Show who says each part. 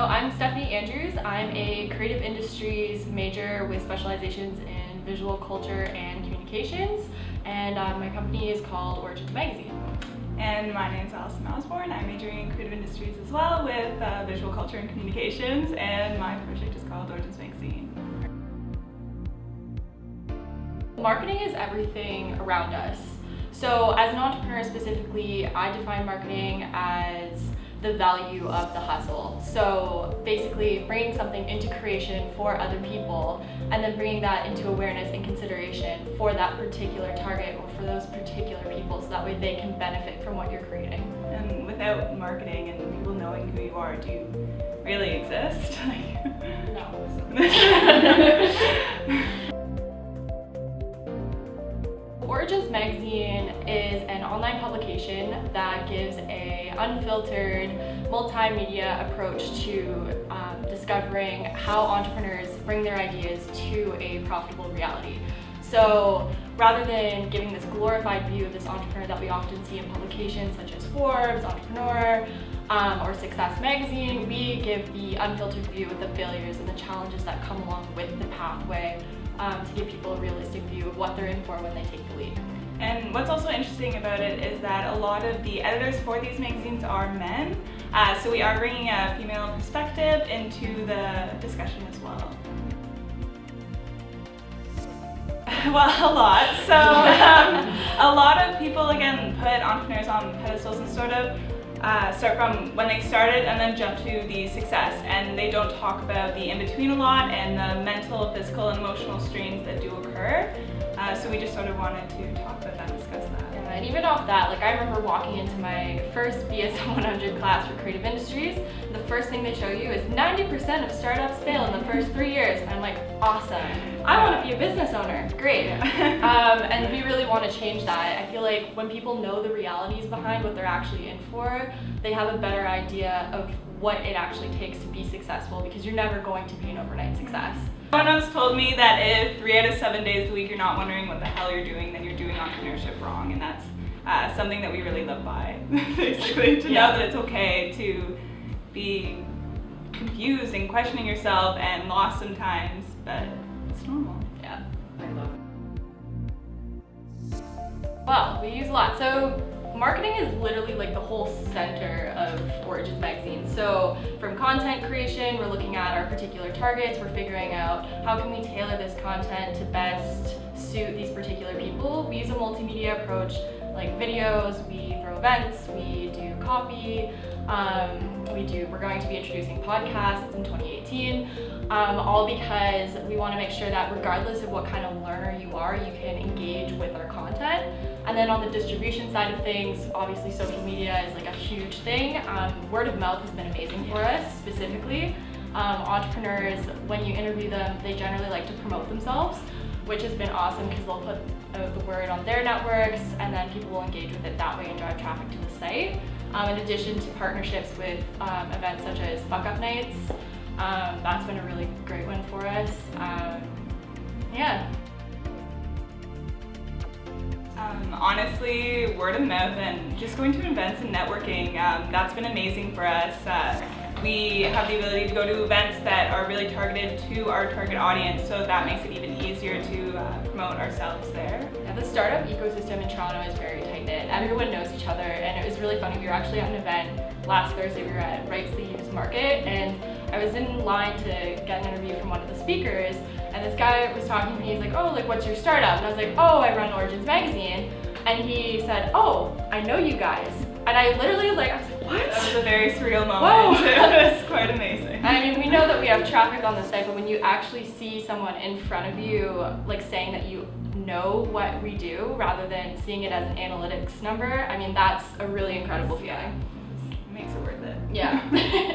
Speaker 1: So I'm Stephanie Andrews. I'm a creative industries major with specializations in visual culture and communications, and my company is called Origins Magazine.
Speaker 2: And my name is Alison Osborne. I'm majoring in creative industries as well with visual culture and communications, and my project is called Origins Magazine.
Speaker 1: Marketing is everything around us. So as an entrepreneur specifically, I define marketing as the value of the hustle. So basically bringing something into creation for other people and then bringing that into awareness and consideration for that particular target or for those particular people so that way they can benefit from what you're creating.
Speaker 2: And without marketing and people knowing who you are, do you really exist?
Speaker 1: No. Origins Magazine is an online publication that gives an unfiltered multimedia approach to discovering how entrepreneurs bring their ideas to a profitable reality. So rather than giving this glorified view of this entrepreneur that we often see in publications such as Forbes, Entrepreneur, or Success Magazine, we give the unfiltered view of the failures and the challenges that come along with the pathway to give people a realistic view of what they're in for when they take the leap.
Speaker 2: And what's also interesting about it is that a lot of the editors for these magazines are men, so we are bringing a female perspective into the discussion as well. Well, a lot. So a lot of people, again, put entrepreneurs on pedestals and sort of start from when they started and then jump to the success, and they don't talk about the in-between a lot and the mental, physical, and emotional strains that do occur. So we just sort of wanted to talk about that and discuss that.
Speaker 1: Yeah, and even off that, like I remember walking into my first BSM 100 class for creative industries, the first thing they show you is 90% of startups fail in the first 3 years, and I'm like, awesome. I want to be a business owner, great. And we really want to change that. I feel like when people know the realities behind what they're actually in for, they have a better idea of what it actually takes to be successful, because you're never going to be an overnight success.
Speaker 2: Someone once told me that if 3 out of 7 days of the week you're not wondering what the hell you're doing, then you're doing entrepreneurship wrong, and that's something that we really live by, basically, to know that it's okay to be confused and questioning yourself and lost sometimes, but it's normal.
Speaker 1: Yeah, I love it. Well, we use a lot. So marketing is literally like the whole center of Origins Magazine. So from content creation, we're looking at our particular targets, we're figuring out how can we tailor this content to best suit these particular people. We use a multimedia approach, like videos, we throw events, we do copy, we're going to be introducing podcasts in 2018, all because we want to make sure that regardless of what kind of learner you are, you can engage with our content. And then on the distribution side of things, obviously social media is like a huge thing. Word of mouth has been amazing for us specifically. Entrepreneurs, when you interview them, they generally like to promote themselves, which has been awesome because they'll put out the word on their networks and then people will engage with it that way and drive traffic to the site. In addition to partnerships with events such as Fuck Up Nights, that's been a really great one for us. Yeah.
Speaker 2: Honestly, word of mouth and just going to events and networking, that's been amazing for us. We have the ability to go to events that are really targeted to our target audience, so that makes it even easier to promote ourselves there.
Speaker 1: Yeah, the startup ecosystem in Toronto is very tight-knit. Everyone knows each other, and it was really funny. We were actually at an event last Thursday. We were at Ryerson Market, and I was in line to get an interview from one of the speakers, and this guy was talking to me. He's like, oh, like, what's your startup? And I was like, oh, I run Origins Magazine. And he said, oh, I know you guys. And I literally, I was like, what?
Speaker 2: That was a very surreal moment.
Speaker 1: Whoa.
Speaker 2: It was quite amazing.
Speaker 1: I mean, we know that we have traffic on the site, but when you actually see someone in front of you, like saying that you know what we do, rather than seeing it as an analytics number, I mean, that's a really incredible feeling.
Speaker 2: It makes it worth it.
Speaker 1: Yeah.